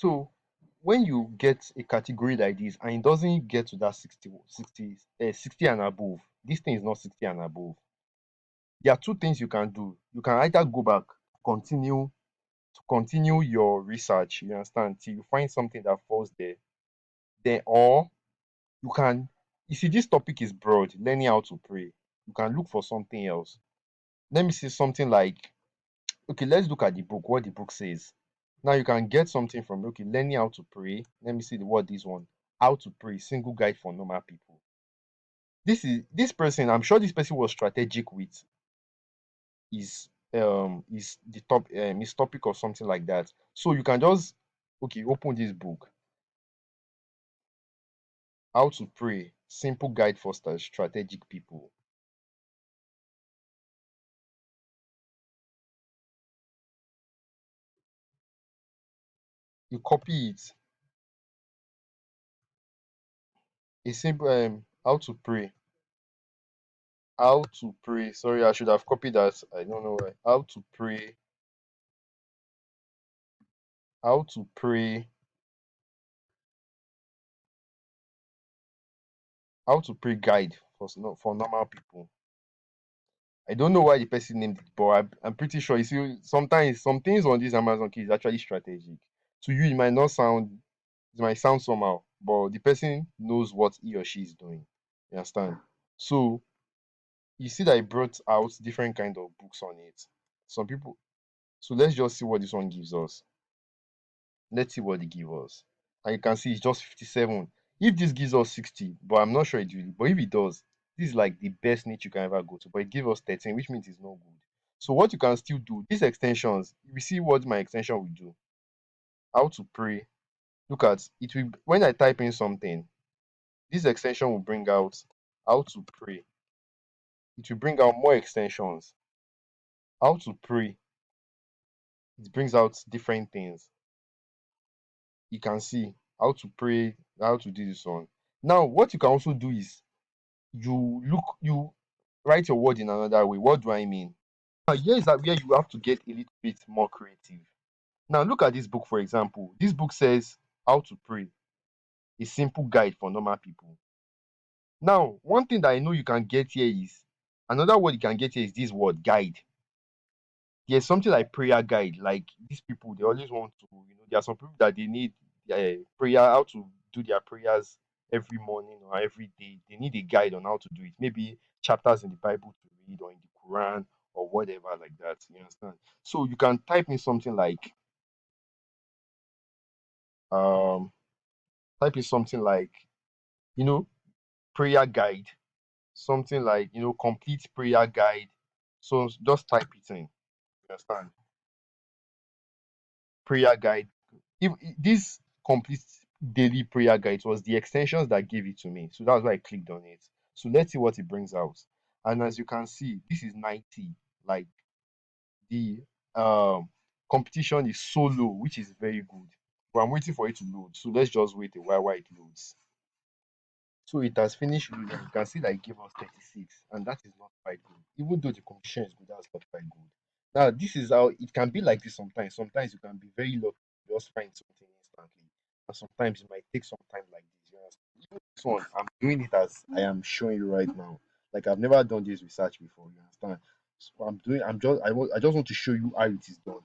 So when you get a category like this and it doesn't get to that 60 and above, this thing is not 60 and above. There are two things you can do. You can either go back, continue continue your research, you understand, till you find something that falls there. Then or you can, you see this topic is broad, learning how to pray. You can look for something else. Let me see something like, okay, let's look at the book, what the book says. Now you can get something from, okay, learning how to pray. Let me see the word, this one. How to pray, single guide for normal people. This person, I'm sure this person was strategic with is the top his topic or something like that. So you can just, okay, open this book. How to pray, simple guide for strategic people. You copy it. A simple how to pray. How to pray. Sorry, I should have copied that. I don't know why. How to pray. How to pray. How to pray guide for normal people. I don't know why the person named it, but I'm pretty sure. You see, sometimes some things on this Amazon key is actually strategic. To you, it might not sound, it might sound somehow, but the person knows what he or she is doing. You understand? So you see that I brought out different kind of books on it. Some people. So let's just see what this one gives us. Let's see what it gives us. And you can see it's just 57. If this gives us 60, but I'm not sure it will, but if it does, this is like the best niche you can ever go to. But it gives us 13, which means it's not good. So what you can still do, these extensions, we see what my extension will do. How to pray. Look at it will, when I type in something, this extension will bring out how to pray. It will bring out more extensions. How to pray. It brings out different things. You can see how to pray, how to do this one. Now, what you can also do is you write your word in another way. What do I mean? Now, here is that where you have to get a little bit more creative. Now, look at this book, for example. This book says how to pray, a simple guide for normal people. Now, one thing that I know you can get here is another word you can get here is this word guide. There's something like prayer guide. Like these people, they always want to, there are some people that they need prayer, how to do their prayers every morning or every day. They need a guide on how to do it. Maybe chapters in the Bible to read or in the Quran or whatever like that. You understand? So you can type in something like um type in something like, you know, prayer guide, something like, complete prayer guide. So just type it in. You understand? Prayer guide. If this complete daily prayer guide was the extensions that gave it to me, so that's why I clicked on it. So let's see what it brings out. And as you can see, this is 90. Like the competition is so low, which is very good. But I'm waiting for it to load. So let's just wait a while it loads. So it has finished loading. You can see that it gave us 36, and that is not quite good. Even though the competition is good, that's not quite good. Now, this is how it can be like this sometimes. Sometimes you can be very lucky, you just find something instantly. And sometimes it might take some time like this. You understand? Even this one, I'm doing it as I am showing you right now. Like I've never done this research before, you understand? So I just want to show you how it is done.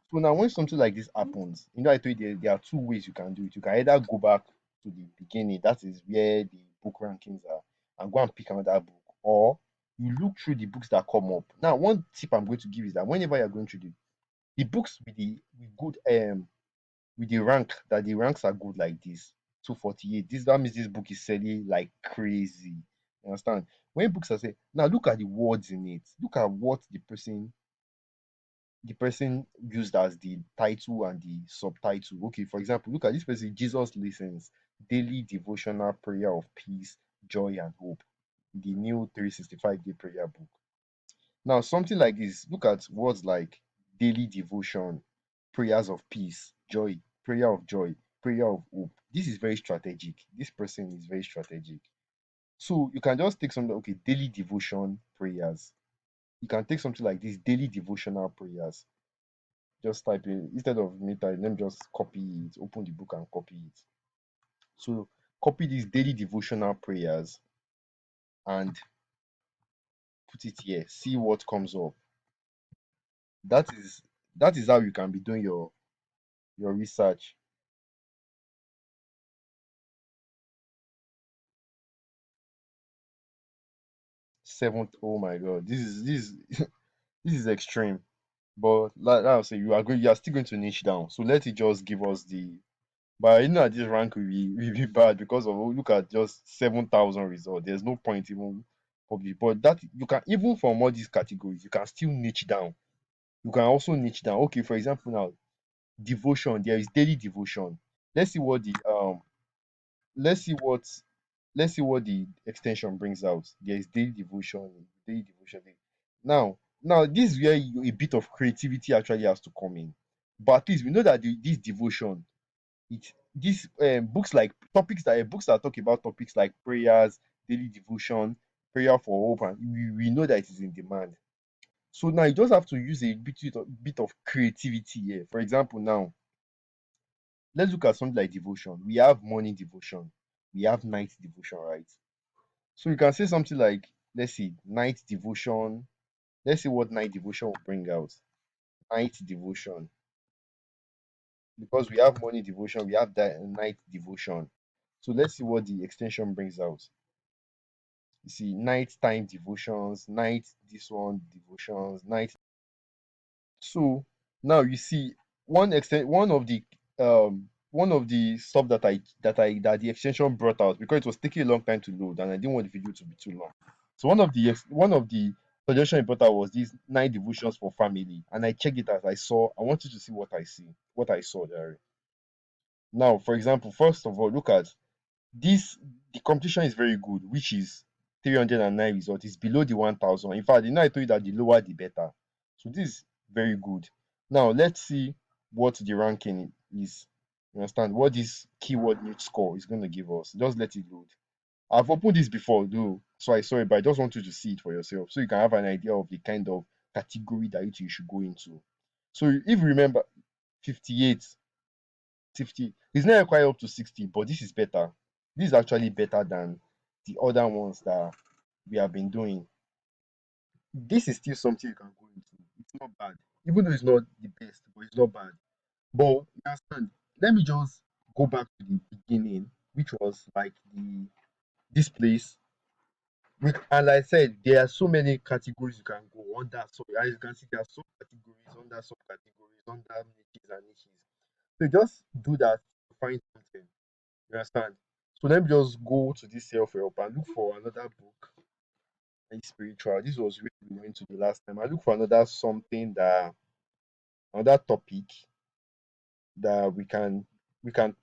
So now when something like this happens, I told you there are two ways you can do it. You can either go back to the beginning, that is where the book rankings are, and go and pick another book, or you look through the books that come up. Now, one tip I'm going to give is that whenever you're going through the books with the with good with the rank, that the ranks are good like this, 248. This that means this book is selling like crazy. You understand? When books are saying, now look at the words in it. Look at what the person used as the title and the subtitle. Okay, for example, look at this person, Jesus listens, daily devotional prayer of peace, joy, and hope. The new 365-day prayer book. Now, something like this, look at words like daily devotion, prayers of peace, joy, prayer of joy, prayer of hope. This is very strategic. This person is very strategic. So you can just take something, okay, daily devotion prayers. You can take something like this, daily devotional prayers. Just type it instead of me type. Let me just copy it. Open the book and copy it. So copy these daily devotional prayers and put it here. See what comes up. That is that is how you can be doing your research. Seventh, oh my god, this is extreme. But like I say, you are still going to niche down. So let it just give us the. But you know that this rank will be bad because of look at just 7,000 results. There's no point even publish. But that you can even from all these categories, you can still niche down. You can also niche down. Okay, for example, now devotion. There is daily devotion. Let's see what the let's see what let's see what the extension brings out. There is daily devotion. Now this is where a bit of creativity actually has to come in. But at least we know that this devotion, it these books like topics that books that talk about topics like prayers, daily devotion, prayer for hope, and we know that it is in demand. So now you just have to use a bit of creativity here. For example, now let's look at something like devotion. We have morning devotion, we have night devotion, right? So you can say something like, let's see, night devotion. Let's see what night devotion will bring out. Night devotion. Because we have morning devotion, we have that night devotion. So let's see what the extension brings out. You see, nighttime devotions, night this one devotions, night. So now you see one of the stuff that the extension brought out because it was taking a long time to load and I didn't want the video to be too long. So one of the suggestion it brought out was these nine devotions for family, and I checked it as I saw. I want you to see what I saw there. Now, for example, first of all, look at this. The competition is very good, which is 309 result. It's below the 1,000. In fact, I told you that the lower the better. So this is very good. Now let's see what the ranking is. You understand what this keyword niche score is going to give us. Just let it load. I've opened this before though, so I saw it, but I just want you to see it for yourself so you can have an idea of the kind of category that you should go into. So if you remember 58, 50, it's not quite up to 60, but this is better. This is actually better than the other ones that we have been doing. This is still something you can go into. It's not bad. Even though it's not the best, but it's not bad. But you understand, let me just go back to the beginning, which was like this place. And like I said, there are so many categories you can go under. So as you can see, there are subcategories under subcategories under niches and niches. So just do that to find something. You understand? So let me just go to this self-help and look for another book and spiritual. This was where we went to the last time. I look for another something that another topic that we can we can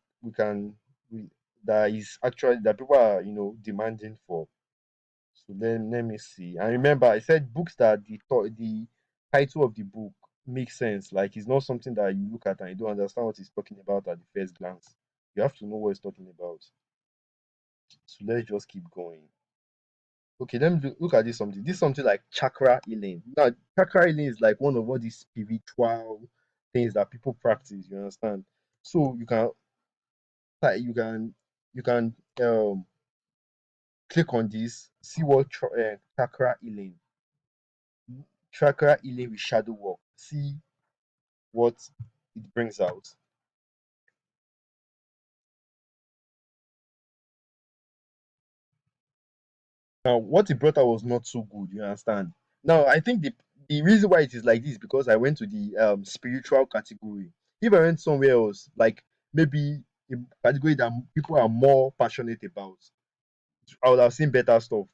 we, that is actually that people are demanding for. So then let me see. And remember, I said books that the title of the book makes sense. Like it's not something that you look at and you don't understand what it's talking about at the first glance. You have to know what it's talking about. So let's just keep going. Okay, let me look at this something. This is something like chakra healing. Now, chakra healing is like one of all these spiritual things that people practice. You understand? So you can you can click on this, see what chakra healing with shadow work. See what it brings out. Now, what it brought out was not so good. You understand? Now, I think the reason why it is like this because I went to the spiritual category. If I went somewhere else, like maybe a category that people are more passionate about, I would have seen better stuff.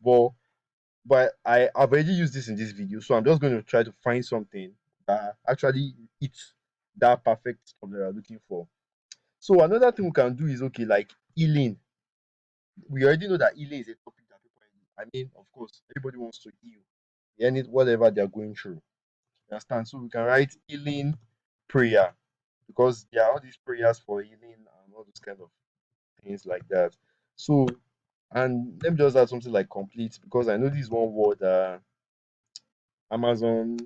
I've already used this in this video, so I'm just going to try to find something that actually hits that perfect stuff that I'm looking for. So another thing we can do is okay, like healing. We already know that healing is a topic that people. I mean, of course, everybody wants to heal, any whatever they're going through. You understand? So we can write healing prayer because there are all these prayers for healing and all those kind of things like that. So and let me just add something like complete because I know this one word Amazon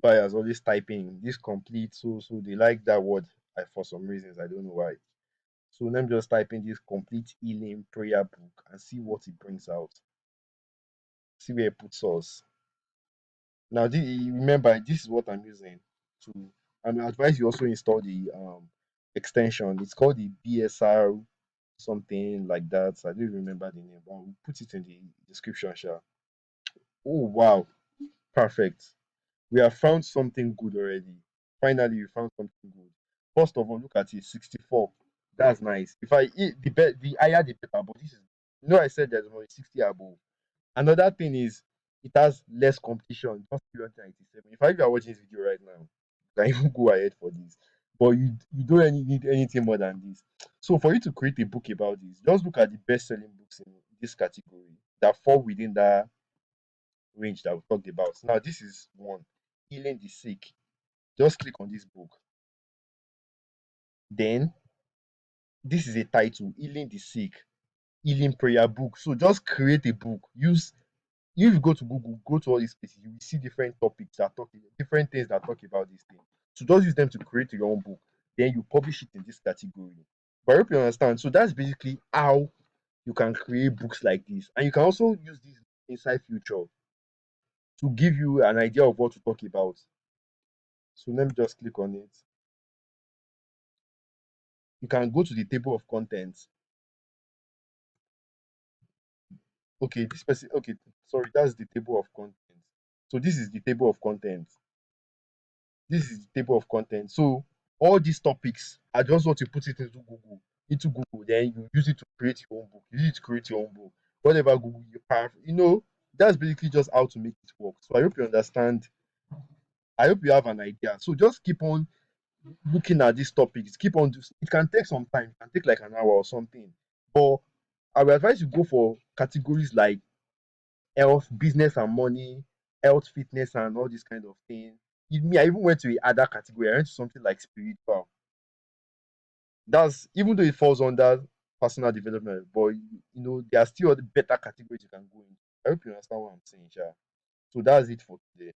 buyers always typing this complete, so they like that word. For some reasons, I don't know why. So let me just type in this complete healing prayer book and see what it brings out. See where it puts us. Now, remember, this is what I'm using to. I'm advise you also install the extension. It's called the BSR something like that. I don't remember the name, but we'll put it in the description, sure. Oh wow, perfect. We have found something good already. Finally, we found something good. First of all, look at it, 64. That's nice. If I eat the higher the better, but this is, I said there's only 60 above. Another thing is it has less competition, just 397. If you are watching this video right now, you can even go ahead for this. But you don't need anything more than this. So for you to create a book about this, just look at the best-selling books in this category that fall within that range that we talked about. Now, this is one, Healing the Sick. Just click on this book. Then this is a title, Healing the Sick, Healing Prayer Book. So just create a book. If you go to Google, go to all these places, you will see different topics that talk different things that talk about this thing. So just use them to create your own book. Then you publish it in this category. But I hope you understand. So that's basically how you can create books like this. And you can also use this inside future to give you an idea of what to talk about. So let me just click on it. You can go to the table of contents. Okay, this person, okay, sorry, that's the table of contents. So this is the table of contents. This is the table of contents. So all these topics, I just want to put it into Google, then you use it to create your own book. Use it to create your own book. Whatever Google you have, that's basically just how to make it work. So I hope you understand. I hope you have an idea. So just keep on looking at these topics. Keep on. It can take some time. It can take like an hour or something. But I will advise you go for categories like health, business and money, health, fitness, and all these kind of things. I even went to the other category. I went to something like spiritual. That's even though it falls under personal development, but there are still other better categories you can go in. I hope you understand what I'm saying, Sha. So that's it for today.